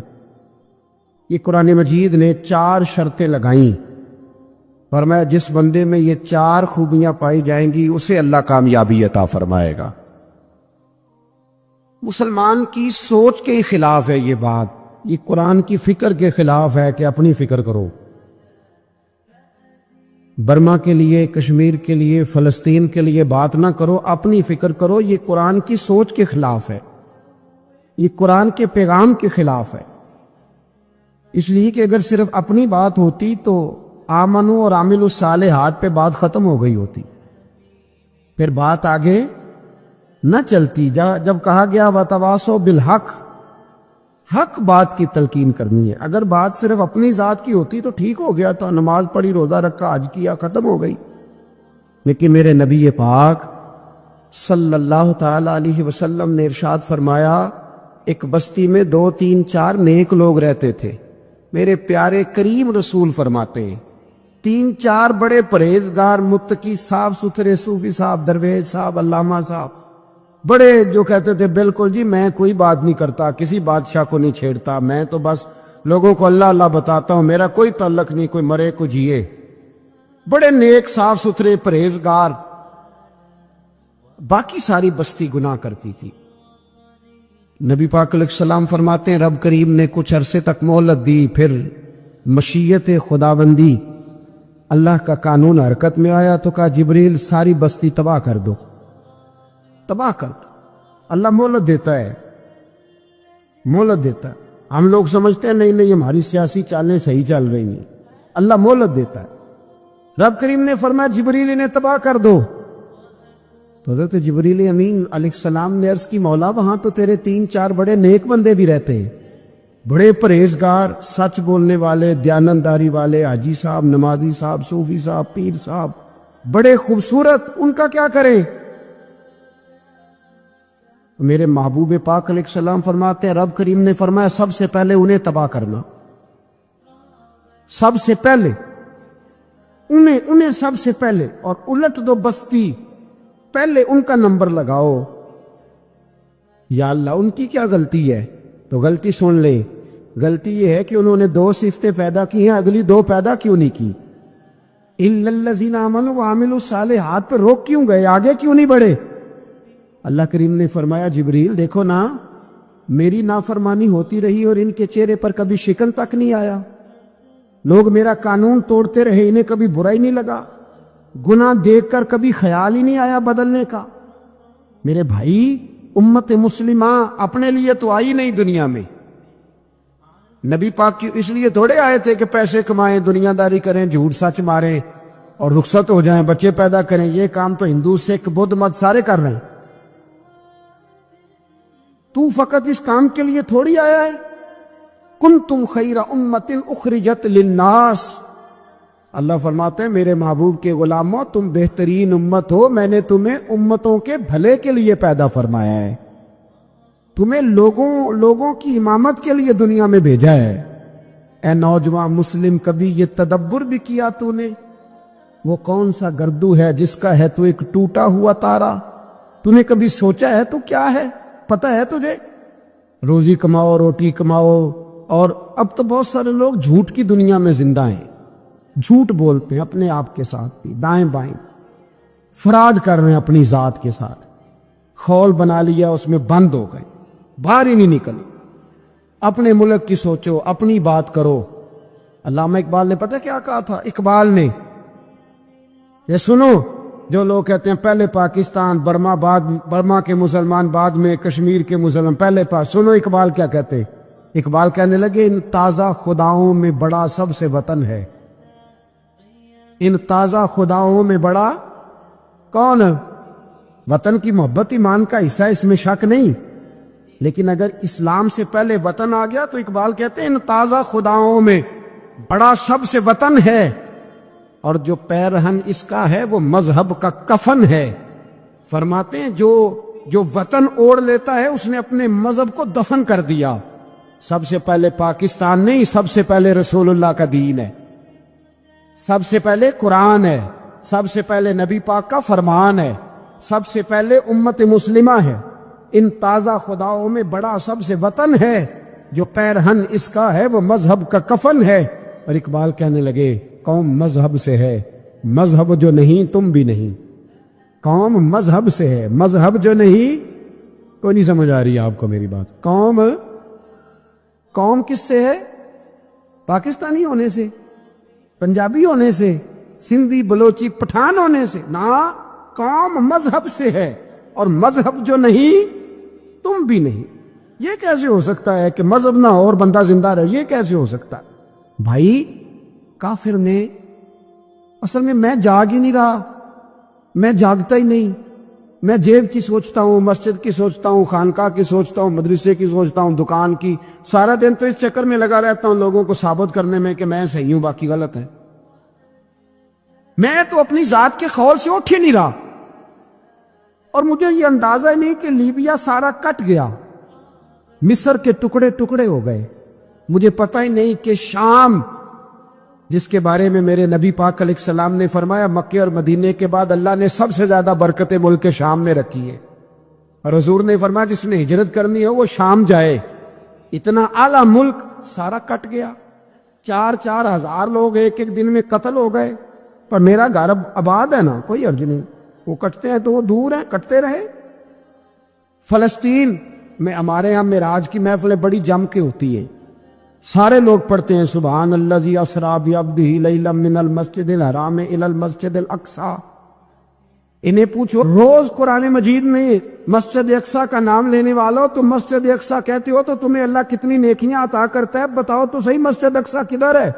یہ قرآن مجید نے 4 شرطیں لگائیں، فرمایا جس بندے میں یہ 4 خوبیاں پائی جائیں گی اسے اللہ کامیابی عطا فرمائے گا. مسلمان کی سوچ کے خلاف ہے یہ بات، یہ قرآن کی فکر کے خلاف ہے کہ اپنی فکر کرو. برما کے لیے، کشمیر کے لیے، فلسطین کے لیے بات نہ کرو، اپنی فکر کرو. یہ قرآن کی سوچ کے خلاف ہے، یہ قرآن کے پیغام کے خلاف ہے. اس لیے کہ اگر صرف اپنی بات ہوتی تو آمنو اور عاملوا الصالحات پہ بات ختم ہو گئی ہوتی، پھر بات آگے نہ چلتی. جب کہا گیا وتواصوا بالحق، حق بات کی تلقین کرنی ہے. اگر بات صرف اپنی ذات کی ہوتی تو ٹھیک ہو گیا، تو نماز پڑھی، روزہ رکھا، حج کیا، ختم ہو گئی. لیکن میرے نبی پاک صلی اللہ تعالی علیہ وسلم نے ارشاد فرمایا ایک بستی میں 2 3 4 نیک لوگ رہتے تھے. میرے پیارے کریم رسول فرماتے ہیں 3 4 بڑے پرہیزگار، متقی، صاف ستھرے صوفی صاحب، درویش صاحب، علامہ صاحب، بڑے جو کہتے تھے بالکل جی میں کوئی بات نہیں کرتا، کسی بادشاہ کو نہیں چھیڑتا، میں تو بس لوگوں کو اللہ اللہ بتاتا ہوں، میرا کوئی تعلق نہیں، کوئی مرے کوئی جیے. بڑے نیک، صاف ستھرے، پرہیزگار. باقی ساری بستی گناہ کرتی تھی. نبی پاک علیہ السلام فرماتے ہیں رب کریم نے کچھ عرصے تک مہلت دی، پھر مشیت خداوندی، اللہ کا قانون حرکت میں آیا تو کہا جبریل ساری بستی تباہ کر دو، تباہ کر دو. اللہ مہلت دیتا ہے، مہلت دیتا ہے. ہم لوگ سمجھتے ہیں نہیں ہماری سیاسی چالیں صحیح چل رہی ہیں، اللہ مہلت دیتا ہے. رب کریم نے فرمایا جبریل انہیں تباہ کر دو. تو حضرت جبریل امین علیہ السلام نے عرض کی مولا وہاں تو تیرے 3-4 بڑے نیک بندے بھی رہتے ہیں، بڑے پرہیزگار، سچ بولنے والے، دیانتداری والے، حاجی صاحب، نمازی صاحب، صوفی صاحب، پیر صاحب، بڑے خوبصورت، ان کا کیا کریں؟ میرے محبوب پاک علیہ السلام فرماتے ہیں رب کریم نے فرمایا سب سے پہلے انہیں تباہ کرنا، سب سے پہلے انہیں سب سے پہلے، اور الٹ دو بستی، پہلے ان کا نمبر لگاؤ۔ یا اللہ ان کی کیا غلطی ہے؟ تو غلطی سن لیں، غلطی یہ ہے کہ انہوں نے 2 صفتیں پیدا کی ہیں، اگلی 2 پیدا کیوں نہیں کی؟ الا الذین آمنوا وعملوا الصالحات پہ روک کیوں گئے؟ آگے کیوں نہیں بڑھے؟ اللہ کریم نے فرمایا جبریل دیکھو نا، میری نافرمانی ہوتی رہی اور ان کے چہرے پر کبھی شکن تک نہیں آیا، لوگ میرا قانون توڑتے رہے، انہیں کبھی برا ہی نہیں لگا، گناہ دیکھ کر کبھی خیال ہی نہیں آیا بدلنے کا۔ میرے بھائی امت مسلمہ اپنے لیے تو آئی نہیں دنیا میں، نبی پاک کی اس لیے تھوڑے آئے تھے کہ پیسے کمائیں، دنیا داری کریں، جھوٹ سچ ماریں اور رخصت ہو جائیں، بچے پیدا کریں۔ یہ کام تو ہندو، سکھ، بدھ مت سارے کر رہے ہیں، تو فقط اس کام کے لیے تھوڑی آیا ہے۔ کنتم خیر امت اخرجت للناس، اللہ فرماتے ہیں میرے محبوب کے غلاموں تم بہترین امت ہو، میں نے تمہیں امتوں کے بھلے کے لیے پیدا فرمایا ہے، تمہیں لوگوں کی امامت کے لیے دنیا میں بھیجا ہے۔ اے نوجوان مسلم، کبھی یہ تدبر بھی کیا تو نے؟ وہ کون سا گردو ہے جس کا ہے تو ایک ٹوٹا ہوا تارا؟ تو نے کبھی سوچا ہے تو کیا ہے؟ پتہ ہے تجھے؟ روزی کماؤ، روٹی کماؤ، اور اب تو بہت سارے لوگ جھوٹ کی دنیا میں زندہ ہیں، جھوٹ بولتے ہیں اپنے آپ کے ساتھ بھی، دائیں بائیں فراڈ کر رہے ہیں اپنی ذات کے ساتھ، خول بنا لیا اس میں بند ہو گئے، باہر ہی نہیں نکلی۔ اپنے ملک کی سوچو، اپنی بات کرو۔ علامہ اقبال نے پتہ کیا کہا تھا؟ اقبال نے، یہ سنو جو لوگ کہتے ہیں پہلے پاکستان، برما کے مسلمان بعد میں کشمیر کے مسلمان، پہلے سنو اقبال کیا کہتے ہیں۔ اقبال کہنے لگے ان تازہ خداؤں میں بڑا سب سے وطن ہے، ان تازہ خداؤں میں بڑا کون؟ وطن کی محبت ایمان کا حصہ، اس میں شک نہیں، لیکن اگر اسلام سے پہلے وطن آ گیا تو اقبال کہتے ہیں ان تازہ خداؤں میں بڑا سب سے وطن ہے، اور جو پیرہن اس کا ہے وہ مذہب کا کفن ہے۔ فرماتے ہیں جو وطن اوڑھ لیتا ہے اس نے اپنے مذہب کو دفن کر دیا۔ سب سے پہلے پاکستان نہیں، سب سے پہلے رسول اللہ کا دین ہے، سب سے پہلے قرآن ہے، سب سے پہلے نبی پاک کا فرمان ہے، سب سے پہلے امت مسلمہ ہے۔ ان تازہ خداؤں میں بڑا سب سے وطن ہے، جو پیرہن اس کا ہے وہ مذہب کا کفن ہے۔ اور اقبال کہنے لگے قوم مذہب سے ہے، مذہب جو نہیں تم بھی نہیں۔ قوم مذہب سے ہے، مذہب جو نہیں، کوئی نہیں سمجھ آ رہی آپ کو میری بات؟ قوم کس سے ہے؟ پاکستانی ہونے سے، پنجابی ہونے سے، سندھی بلوچی پٹھان ہونے سے؟ نہ، قوم مذہب سے ہے، اور مذہب جو نہیں تم بھی نہیں۔ یہ کیسے ہو سکتا ہے کہ مذہب نہ ہو اور بندہ زندہ رہے؟ یہ کیسے ہو سکتا ہے؟ بھائی کافر نے اصل میں جاگ ہی نہیں رہا، میں جاگتا ہی نہیں، میں جیب کی سوچتا ہوں، مسجد کی سوچتا ہوں، خانقاہ کی سوچتا ہوں، مدرسے کی سوچتا ہوں، دکان کی، سارا دن تو اس چکر میں لگا رہتا ہوں لوگوں کو ثابت کرنے میں کہ میں صحیح ہوں باقی غلط ہے۔ میں تو اپنی ذات کے خول سے اٹھ ہی نہیں رہا، اور مجھے یہ اندازہ ہی نہیں کہ لیبیا سارا کٹ گیا، مصر کے ٹکڑے ٹکڑے ہو گئے، مجھے پتہ ہی نہیں کہ شام، جس کے بارے میں میرے نبی پاک علیہ السلام نے فرمایا مکے اور مدینے کے بعد اللہ نے سب سے زیادہ برکتیں ملک شام میں رکھی ہے، اور حضور نے فرمایا جس نے ہجرت کرنی ہو وہ شام جائے۔ اتنا اعلیٰ ملک سارا کٹ گیا، 4 ہزار لوگ ایک دن میں قتل ہو گئے، پر میرا گھر آباد ہے نا، کوئی حرج نہیں، وہ کٹتے ہیں تو وہ دور ہیں، کٹتے رہے۔ فلسطین میں ہمارے یہاں معراج کی محفلیں بڑی جم کے ہوتی ہیں، سارے لوگ پڑھتے ہیں سبحان الذی اسریٰ بعبدہ لیلا من المسجد الحرام الی المسجد الاقصی۔ انہیں پوچھو روز قرآن مجید میں مسجد اقصی کا نام لینے والوں، تم مسجد اقصی کہتے ہو تو تمہیں اللہ کتنی نیکیاں عطا کرتا ہے، بتاؤ تو صحیح مسجد اقصی کدھر ہے؟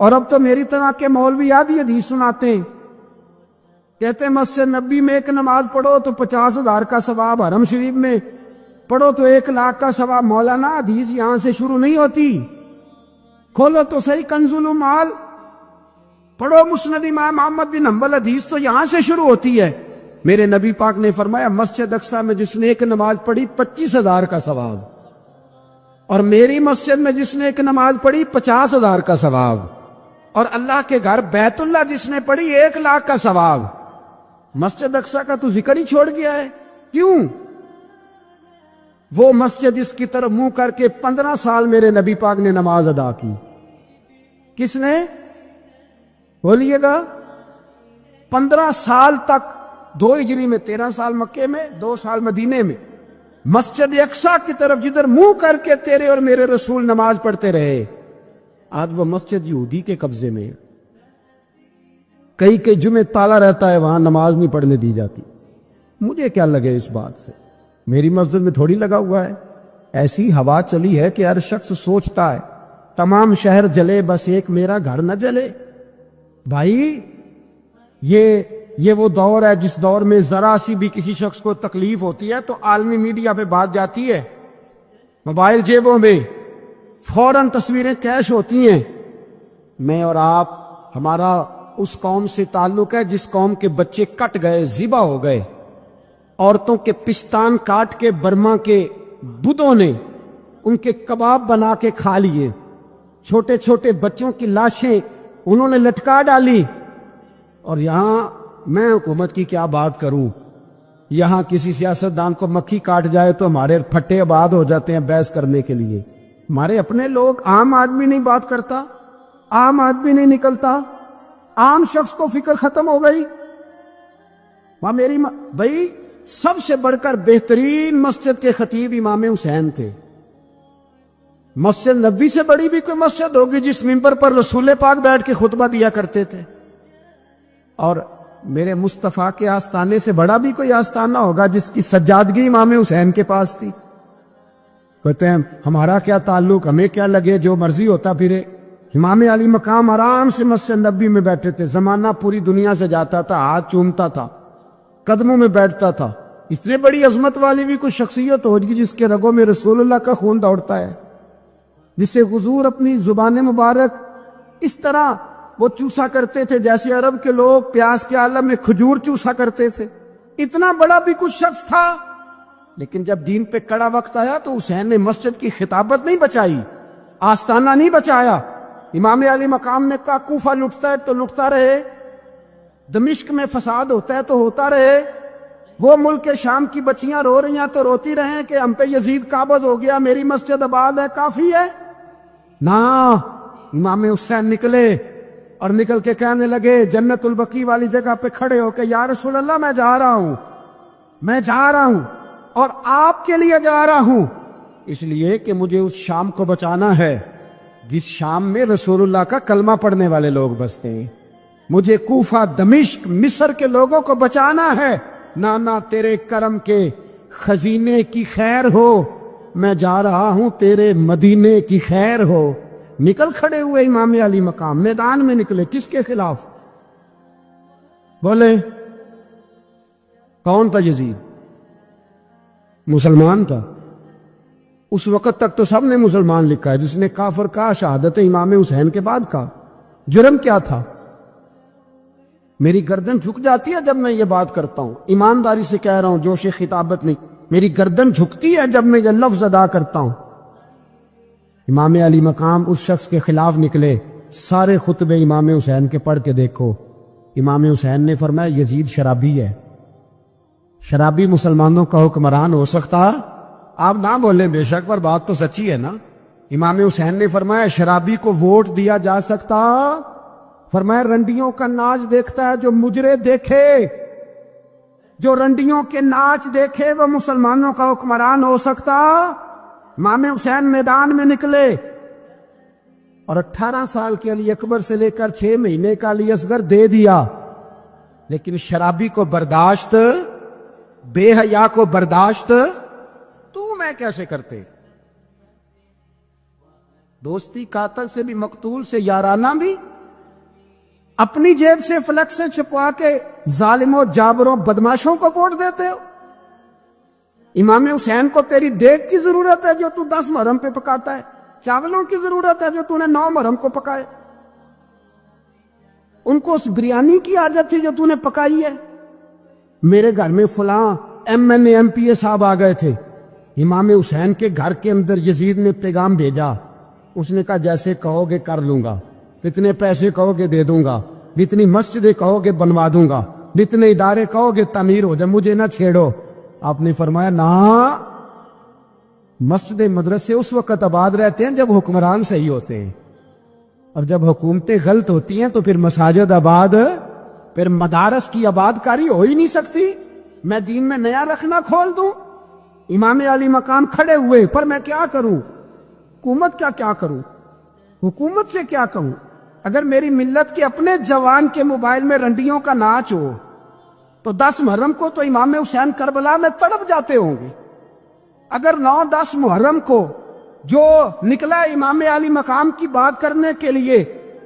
اور اب تو میری طرح کے مولوی آدھی حدیث سناتے ہیں، کہتے ہیں مسجد نبی میں ایک نماز پڑھو تو 50,000 کا ثواب، حرم شریف میں پڑھو تو 1,00,000 کا ثواب۔ مولانا حدیث یہاں سے شروع نہیں ہوتی، کھولو تو صحیح کنز المال، پڑھو مسند امام احمد بن حنبل، حدیث تو یہاں سے شروع ہوتی ہے۔ میرے نبی پاک نے فرمایا مسجد اقصی میں جس نے ایک نماز پڑھی 25,000 کا ثواب، اور میری مسجد میں جس نے ایک نماز پڑھی 50,000 کا ثواب، اور اللہ کے گھر بیت اللہ جس نے پڑھی 1,00,000 کا ثواب۔ مسجد اقصی کا تو ذکر ہی چھوڑ گیا ہے، کیوں؟ وہ مسجد اس کی طرف منہ کر کے 15 سال میرے نبی پاک نے نماز ادا کی۔ کس نے؟ بولیے گا۔ 15 سال تک، 2 ہجری میں 13 سال مکے میں، 2 سال مدینے میں، مسجد اقصی کی طرف جدھر منہ کر کے تیرے اور میرے رسول نماز پڑھتے رہے۔ آج وہ مسجد یہودی کے قبضے میں ہے، کئی جمعے تالا رہتا ہے، وہاں نماز نہیں پڑھنے دی جاتی۔ مجھے کیا لگے اس بات سے، میری مسجد میں تھوڑی لگا ہوا ہے۔ ایسی ہوا چلی ہے کہ ہر شخص سوچتا ہے تمام شہر جلے بس ایک میرا گھر نہ جلے۔ بھائی یہ وہ دور ہے جس دور میں ذرا سی بھی کسی شخص کو تکلیف ہوتی ہے تو عالمی میڈیا پہ بات جاتی ہے، موبائل جیبوں میں فوراً تصویریں کیش ہوتی ہیں۔ میں اور آپ، ہمارا اس قوم سے تعلق ہے جس قوم کے بچے کٹ گئے، ذبح ہو گئے، عورتوں کے پستان کاٹ کے برما کے بدھوں نے ان کے کباب بنا کے کھا لیے، چھوٹے چھوٹے بچوں کی لاشیں انہوں نے لٹکا ڈالی۔ اور یہاں میں حکومت کی کیا بات کروں، یہاں کسی سیاستدان کو مکھی کاٹ جائے تو ہمارے پھٹے آباد ہو جاتے ہیں بحث کرنے کے لیے۔ ہمارے اپنے لوگ، عام آدمی نہیں بات کرتا، عام آدمی نہیں نکلتا، عام شخص کو فکر ختم ہو گئی۔ وہاں بھائی سب سے بڑھ کر بہترین مسجد کے خطیب امام حسین تھے۔ مسجد نبی سے بڑی بھی کوئی مسجد ہوگی جس ممبر پر رسول پاک بیٹھ کے خطبہ دیا کرتے تھے، اور میرے مصطفیٰ کے آستانے سے بڑا بھی کوئی آستانہ ہوگا جس کی سجادگی امام حسین کے پاس تھی۔ کہتے ہیں ہمارا کیا تعلق، ہمیں کیا لگے، جو مرضی ہوتا پھرے۔ امام علی مقام آرام سے مسجد نبی میں بیٹھے تھے، زمانہ پوری دنیا سے جاتا تھا، ہاتھ چومتا تھا، قدموں میں بیٹھتا تھا۔ اتنے بڑی عظمت والی بھی کوئی شخصیت ہوگی جس کے رگوں میں رسول اللہ کا خون دوڑتا ہے، جسے حضور اپنی زبان مبارک اس طرح وہ چوسا کرتے تھے جیسے عرب کے لوگ پیاس کے عالم میں کھجور چوسا کرتے تھے۔ اتنا بڑا بھی کچھ شخص تھا، لیکن جب دین پہ کڑا وقت آیا تو حسین نے مسجد کی خطابت نہیں بچائی، آستانہ نہیں بچایا۔ امام علی مقام نے کہا کوفہ لٹتا ہے تو لٹتا رہے، دمشق میں فساد ہوتا ہے تو ہوتا رہے، وہ ملک شام کی بچیاں رو رہی ہیں تو روتی رہیں کہ ہم پہ یزید قابض ہو گیا، میری مسجد آباد ہے، کافی ہے نا۔ امام حسین نکلے اور نکل کے کہنے لگے جنت البقیع والی جگہ پہ کھڑے ہو کے، یا رسول اللہ میں جا رہا ہوں، میں جا رہا ہوں، اور آپ کے لیے جا رہا ہوں، اس لیے کہ مجھے اس شام کو بچانا ہے جس شام میں رسول اللہ کا کلمہ پڑھنے والے لوگ بستے ہیں۔ مجھے کوفہ، دمشق، مصر کے لوگوں کو بچانا ہے۔ نانا تیرے کرم کے خزینے کی خیر ہو، میں جا رہا ہوں تیرے مدینے کی خیر ہو۔ نکل کھڑے ہوئے امام علی مقام، میدان میں نکلے، کس کے خلاف؟ بولے کون تھا یزید؟ مسلمان تھا۔ اس وقت تک تو سب نے مسلمان لکھا ہے، جس نے کافر کہا شہادت امام حسین کے بعد کا جرم کیا تھا؟ میری گردن جھک جاتی ہے جب میں یہ بات کرتا ہوں، ایمانداری سے کہہ رہا ہوں، جوش خطابت نہیں، میری گردن جھکتی ہے جب میں یہ لفظ ادا کرتا ہوں۔ امام علی مقام اس شخص کے خلاف نکلے، سارے خطبے امام حسین کے پڑھ کے دیکھو۔ امام حسین نے فرمایا یزید شرابی ہے، شرابی مسلمانوں کا حکمران ہو سکتا؟ آپ نہ بولیں بے شک، پر بات تو سچی ہے نا۔ امام حسین نے فرمایا شرابی کو ووٹ دیا جا سکتا؟ فرمایا رنڈیوں کا ناچ دیکھتا ہے جو مجرے دیکھے، جو رنڈیوں کے ناچ دیکھے وہ مسلمانوں کا حکمران ہو سکتا؟ امام حسین میدان میں نکلے اور 18 سال کے علی اکبر سے لے کر 6 مہینے کا علی اصغر دے دیا، لیکن شرابی کو برداشت، بے حیا کو برداشت تو میں کیسے کرتے؟ دوستی قاتل سے بھی، مقتول سے یارانہ بھی، اپنی جیب سے فلک سے چھپوا کے ظالموں جابروں بدماشوں کو ووٹ دیتے ہو؟ امام حسین کو تیری دیگ کی ضرورت ہے جو تو 10 محرم پہ پکاتا ہے؟ چاولوں کی ضرورت ہے جو تو نے 9 محرم کو پکائے؟ ان کو اس بریانی کی عادت تھی جو تو نے پکائی ہے؟ میرے گھر میں فلاں MNA MPA صاحب آ گئے تھے، امام حسین کے گھر کے اندر یزید نے پیغام بھیجا، اس نے کہا جیسے کہو گے کر لوں گا، جتنے پیسے کہو گے دے دوں گا، جتنی مسجدیں کہو گے بنوا دوں گا، جتنے ادارے کہو گے تعمیر ہو جائے، مجھے نہ چھیڑو۔ آپ نے فرمایا نہ، مسجد مدرسے اس وقت آباد رہتے ہیں جب حکمران صحیح ہوتے ہیں، اور جب حکومتیں غلط ہوتی ہیں تو پھر مساجد آباد، پھر مدارس کی آباد کاری ہو ہی نہیں سکتی۔ میں دین میں نیا رکھنا کھول دوں؟ امام علی مقام کھڑے ہوئے، پر میں کیا کروں؟ حکومت کا کیا کروں؟ حکومت سے کیا کہوں؟ اگر میری ملت کے اپنے جوان کے موبائل میں رنڈیوں کا ناچ ہو تو 10 محرم کو تو امام حسین کربلا میں تڑپ جاتے ہوں گے۔ اگر 9-10 محرم کو جو نکلا امام علی مقام کی بات کرنے کے لیے،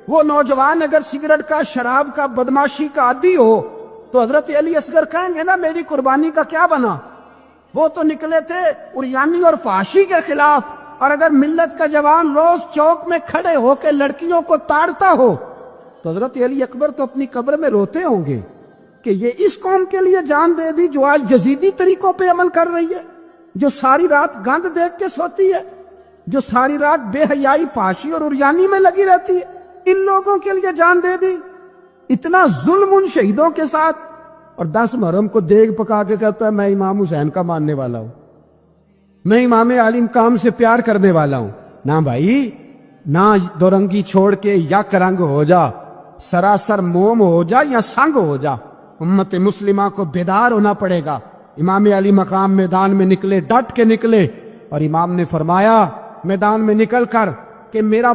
وہ نوجوان اگر سگریٹ کا، شراب کا، بدماشی کا عادی ہو تو حضرت علی اصغر کہیں گے نا میری قربانی کا کیا بنا؟ وہ تو نکلے تھے عریانی اور فحاشی کے خلاف، اور اگر ملت کا جوان روز چوک میں کھڑے ہو کے لڑکیوں کو تاڑتا ہو تو حضرت علی اکبر تو اپنی قبر میں روتے ہوں گے کہ یہ اس قوم کے لیے جان دے دی جو آج جزیدی طریقوں پہ عمل کر رہی ہے، جو ساری رات گند دیکھ کے سوتی ہے، جو ساری رات بے حیائی، فحاشی اور عریانی میں لگی رہتی ہے، ان لوگوں کے لیے جان دے دی۔ اتنا ظلم ان شہیدوں کے ساتھ، اور 10 محرم کو دیگ پکا کے کہتا ہے میں امام حسین کا ماننے والا ہوں، میں امام علی مقام سے پیار کرنے والا ہوں۔ نہ بھائی، نہ دو رنگی چھوڑ کے یک رنگ ہو جا، سراسر موم ہو جا یا سنگ ہو جا، امت مسلمہ کو بیدار ہونا پڑے گا۔ امام علی مقام میدان میں نکلے، ڈٹ کے نکلے، اور امام نے فرمایا میدان میں نکل کر کہ میرا